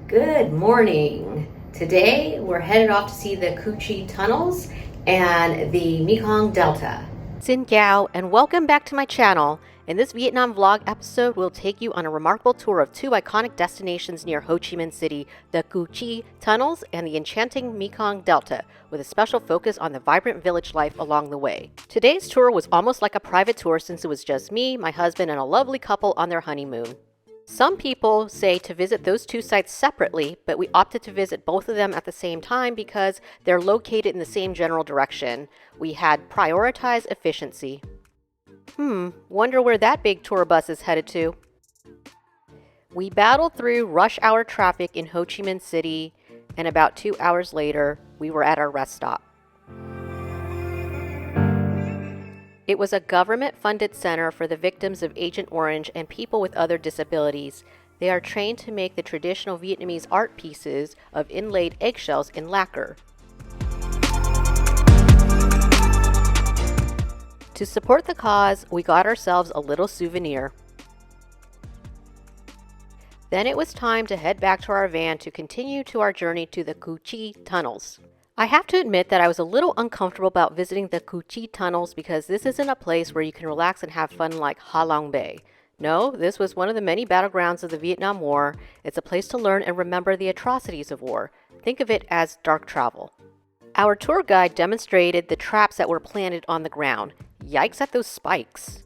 Good morning. Today we're headed off to see the Cuisine tunnels and the Mekong Delta. Xin Gao and welcome back to my channel. In this Vietnam vlog episode, we'll take you on a remarkable tour of two iconic destinations near Ho Chi Minh City, the Cuisine tunnels and the enchanting Mekong Delta, with a special focus on the vibrant village life along the way. Today's tour was almost like a private tour since it was just me, my husband, and a lovely couple on their honeymoon. Some people say to visit those two sites separately, but we opted to visit both of them at the same time because they're located in the same general direction. We had prioritized efficiency. Wonder where that big tour bus is headed to. We battled through rush hour traffic in Ho Chi Minh City, and about 2 hours later, we were at our rest stop. It was a government-funded center for the victims of Agent Orange and people with other disabilities. They are trained to make the traditional Vietnamese art pieces of inlaid eggshells in lacquer. To support the cause, we got ourselves a little souvenir. Then it was time to head back to our van to continue to our journey to the Cuisine tunnels. I have to admit that I was a little uncomfortable about visiting the Cuisine tunnels because this isn't a place where you can relax and have fun like Ha Long Bay. No, this was one of the many battlegrounds of the Vietnam War. It's a place to learn and remember the atrocities of war. Think of it as dark travel. Our tour guide demonstrated the traps that were planted on the ground. Yikes at those spikes.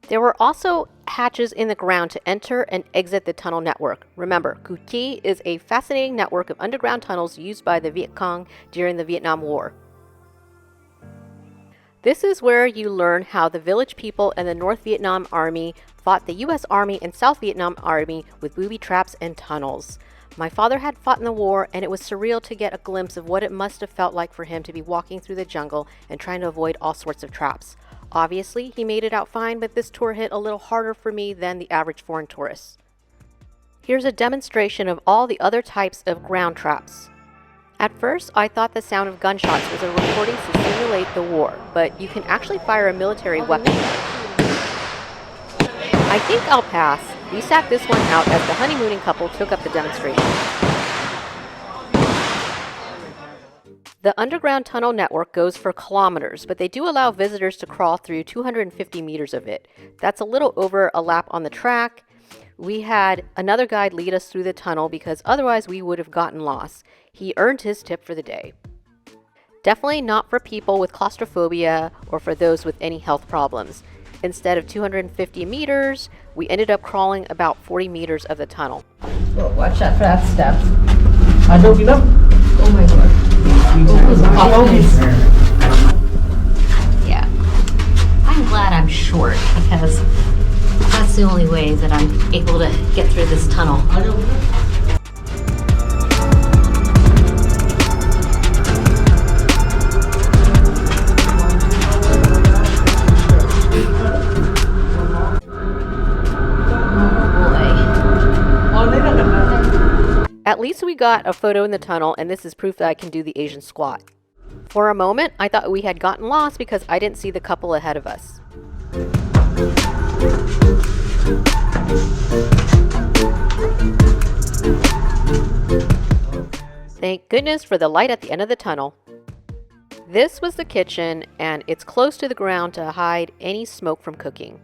There were also hatches in the ground to enter and exit the tunnel network. Remember, Cuisine is a fascinating network of underground tunnels used by the Viet Cong during the Vietnam War. This is where you learn how the village people and the North Vietnam Army fought the U.S. Army and South Vietnam Army with booby traps and tunnels. My father had fought in the war, and it was surreal to get a glimpse of what it must have felt like for him to be walking through the jungle and trying to avoid all sorts of traps. Obviously, he made it out fine, but this tour hit a little harder for me than the average foreign tourist. Here's a demonstration of all the other types of ground traps. At first, I thought the sound of gunshots was a recording to simulate the war, but you can actually fire a military weapon. I think I'll pass. We sat this one out as the honeymooning couple took up the demonstration. The underground tunnel network goes for kilometers, but they do allow visitors to crawl through 250 meters of it. That's a little over a lap on the track. We had another guide lead us through the tunnel because otherwise we would have gotten lost. He earned his tip for the day. Definitely not for people with claustrophobia or for those with any health problems. Instead of 250 meters, we ended up crawling about 40 meters of the tunnel. Oh, watch out for that step. Oh my god. Yeah. I'm glad I'm short because that's the only way that I'm able to get through this tunnel. At least we got a photo in the tunnel, and this is proof that I can do the Asian squat. For a moment, I thought we had gotten lost because I didn't see the couple ahead of us. Thank goodness for the light at the end of the tunnel. This was the kitchen, and it's close to the ground to hide any smoke from cooking.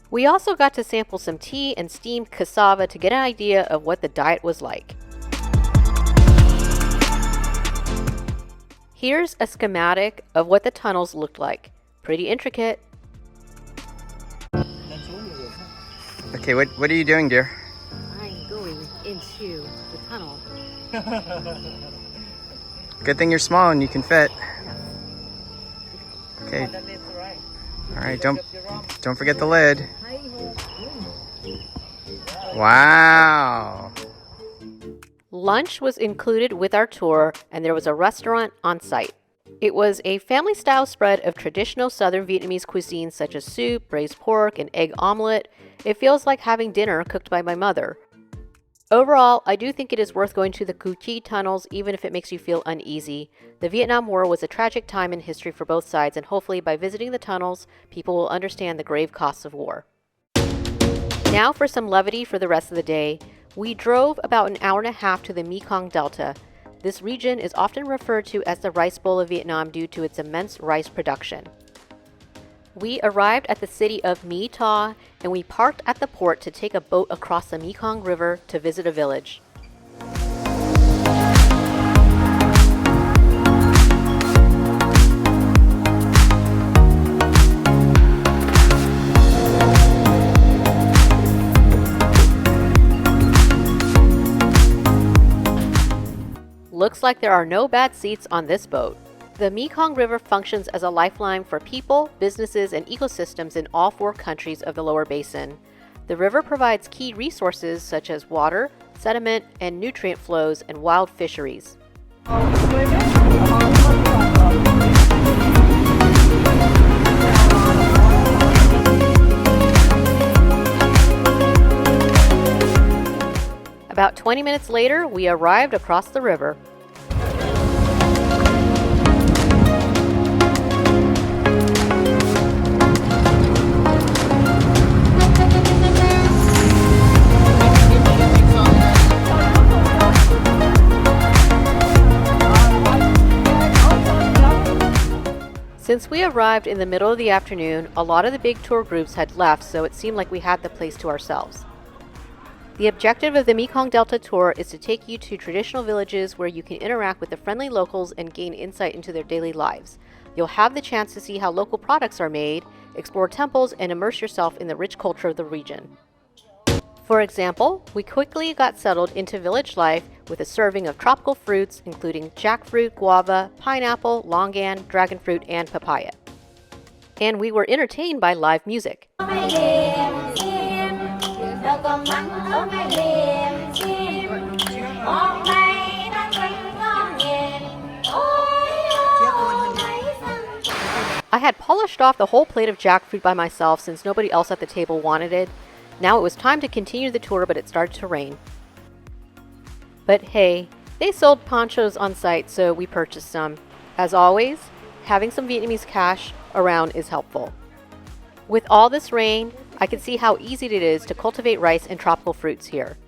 We also got to sample some tea and steamed cassava to get an idea of what the diet was like. Here's a schematic of what the tunnels looked like. Pretty intricate. Okay, what are you doing, dear? I'm going into the tunnel. Good thing you're small and you can fit. Okay. All right, don't forget the lid. Wow. Lunch was included with our tour, and there was a restaurant on site. It was a family-style spread of traditional southern Vietnamese cuisine such as soup, braised pork, and egg omelette. It feels like having dinner cooked by my mother. Overall, I do think it is worth going to the Cu Chi tunnels even if it makes you feel uneasy. The Vietnam War was a tragic time in history for both sides, and hopefully by visiting the tunnels, people will understand the grave costs of war. Now for some levity for the rest of the day. We drove about an hour and a half to the Mekong Delta. This region is often referred to as the Rice Bowl of Vietnam due to its immense rice production. We arrived at the city of My Tho, and we parked at the port to take a boat across the Mekong River to visit a village. Looks like there are no bad seats on this boat. The Mekong River functions as a lifeline for people, businesses, and ecosystems in all 4 countries of the lower basin. The river provides key resources such as water, sediment, and nutrient flows, and wild fisheries. About 20 minutes later, we arrived across the river. Since we arrived in the middle of the afternoon, a lot of the big tour groups had left, so it seemed like we had the place to ourselves. The objective of the Mekong Delta tour is to take you to traditional villages where you can interact with the friendly locals and gain insight into their daily lives. You'll have the chance to see how local products are made, explore temples, and immerse yourself in the rich culture of the region. For example, we quickly got settled into village life with a serving of tropical fruits including jackfruit, guava, pineapple, longan, dragon fruit, and papaya. And we were entertained by live music. I had polished off the whole plate of jackfruit by myself since nobody else at the table wanted it. Now it was time to continue the tour, but it started to rain. But hey, they sold ponchos on site, so we purchased some. As always, having some Vietnamese cash around is helpful. With all this rain, I can see how easy it is to cultivate rice and tropical fruits here,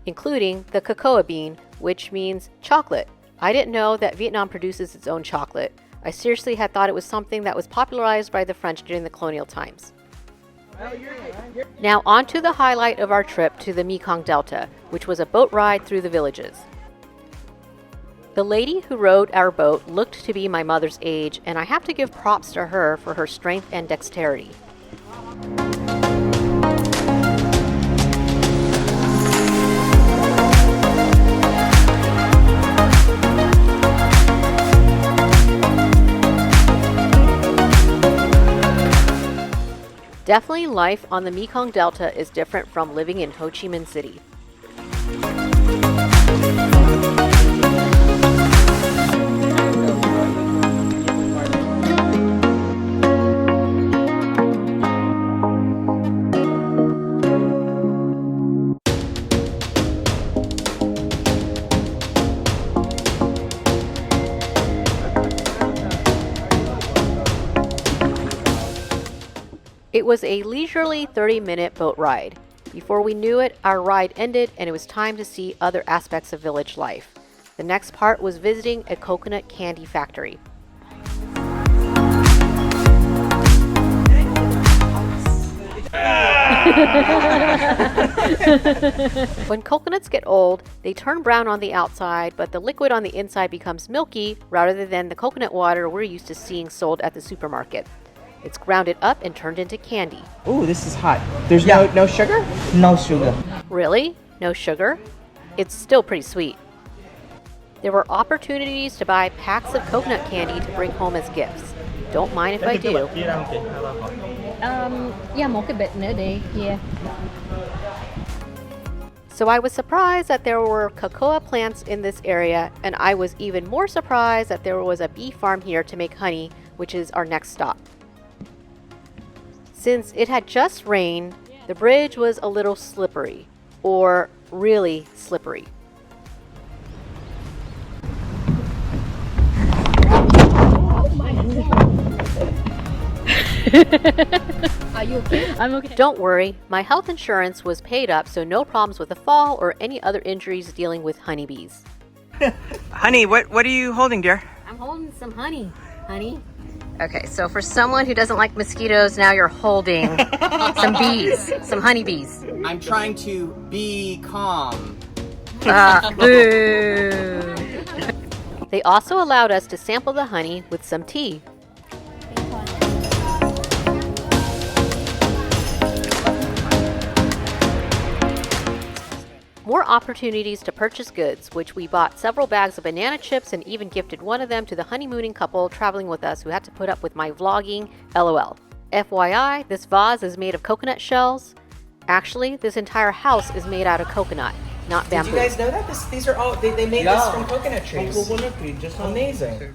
including the cocoa bean, which means chocolate. I didn't know that Vietnam produces its own chocolate. I seriously had thought it was something that was popularized by the French during the colonial times. Now on to the highlight of our trip to the Mekong Delta, which was a boat ride through the villages. The lady who rowed our boat looked to be my mother's age, and I have to give props to her for her strength and dexterity. Definitely life on the Mekong Delta is different from living in Ho Chi Minh City. It was a leisurely 30-minute boat ride. Before we knew it, our ride ended and it was time to see other aspects of village life. The next part was visiting a coconut candy factory. When coconuts get old, they turn brown on the outside, but the liquid on the inside becomes milky rather than the coconut water we're used to seeing sold at the supermarket. It's grounded up and turned into candy. Ooh, this is hot. There's no sugar? No sugar. Really? No sugar? It's still pretty sweet. There were opportunities to buy packs of coconut candy to bring home as gifts. Don't mind if I do. Yeah, một cái bịch nữa đi. Yeah. So I was surprised that there were cocoa plants in this area, and I was even more surprised that there was a bee farm here to make honey, which is our next stop. Since it had just rained, the bridge was a little slippery, or really slippery. Are you okay? I'm okay. Don't worry, my health insurance was paid up, so no problems with a fall or any other injuries dealing with honeybees. Honey, what are you holding, dear? I'm holding some honey, honey. Okay, so for someone who doesn't like mosquitoes, now you're holding some bees, some honeybees. I'm trying to be calm. Boo! They also allowed us to sample the honey with some tea. More opportunities to purchase goods, which we bought several bags of banana chips and even gifted one of them to the honeymooning couple traveling with us who had to put up with my vlogging, LOL. FYI, this vase is made of coconut shells. Actually, this entire house is made out of coconut, not bamboo. Did you guys know that? These are all, they made this from coconut trees. From coconut tree, just amazing.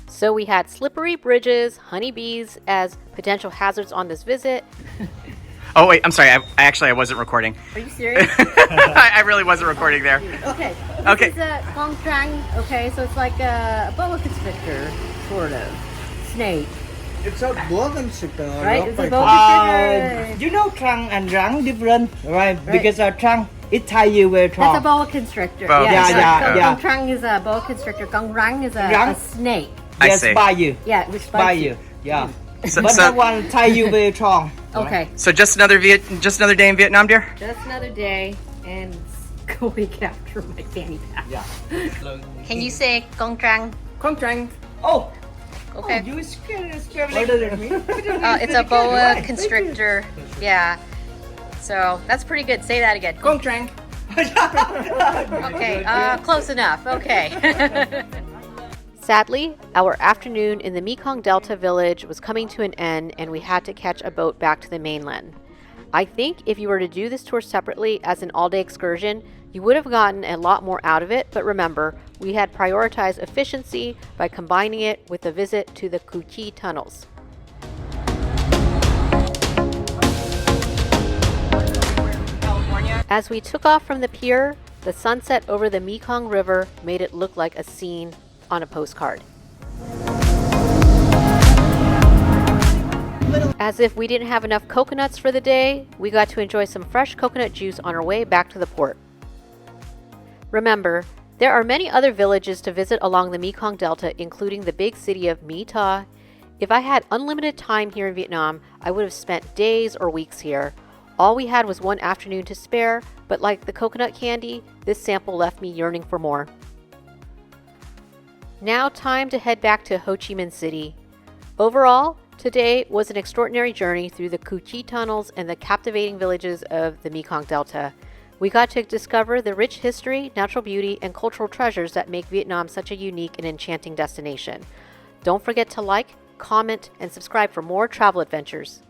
So we had slippery bridges, honeybees as potential hazards on this visit. Oh wait, I'm sorry. I wasn't recording. Are you serious? I really wasn't recording there. Okay. Okay. This is a Kong Trang. Okay, so it's like a boa constrictor, sort of. Snake. It's a boa constrictor. Right? It's a boa constrictor. You know trunk and rang different, right? Because a trunk, it tie you very strong. That's a boa constrictor. Boa constrictor. Yeah. Kong Trang is a boa constrictor. Kong Rang is a Rang? snake. I Yes, see. by you. Yeah, which By bites you. Yeah. So, But that one tie you very strong. Okay. so just another day in Vietnam, dear? Just another day and going after my fanny pack. Yeah. Can you say Kong Trang? Kong Trang. Oh. Okay. Oh, you scared what does it mean? It's a boa constrictor. Yeah. So that's pretty good. Say that again. Kong Trang. Okay, close enough. Okay. Sadly, our afternoon in the Mekong Delta village was coming to an end and we had to catch a boat back to the mainland. I think if you were to do this tour separately as an all-day excursion, you would have gotten a lot more out of it, but remember, we had prioritized efficiency by combining it with a visit to the cuisine tunnels. As we took off from the pier, the sunset over the Mekong River made it look like a scene on a postcard. As if we didn't have enough coconuts for the day, we got to enjoy some fresh coconut juice on our way back to the port. Remember, there are many other villages to visit along the Mekong Delta, including the big city of My Tha. If I had unlimited time here in Vietnam, I would have spent days or weeks here. All we had was one afternoon to spare, but like the coconut candy, this sample left me yearning for more. Now time to head back to Ho Chi Minh City. Overall, today was an extraordinary journey through the cuisine tunnels and the captivating villages of the Mekong Delta. We got to discover the rich history, natural beauty, and cultural treasures that make Vietnam such a unique and enchanting destination. Don't forget to like, comment, and subscribe for more travel adventures.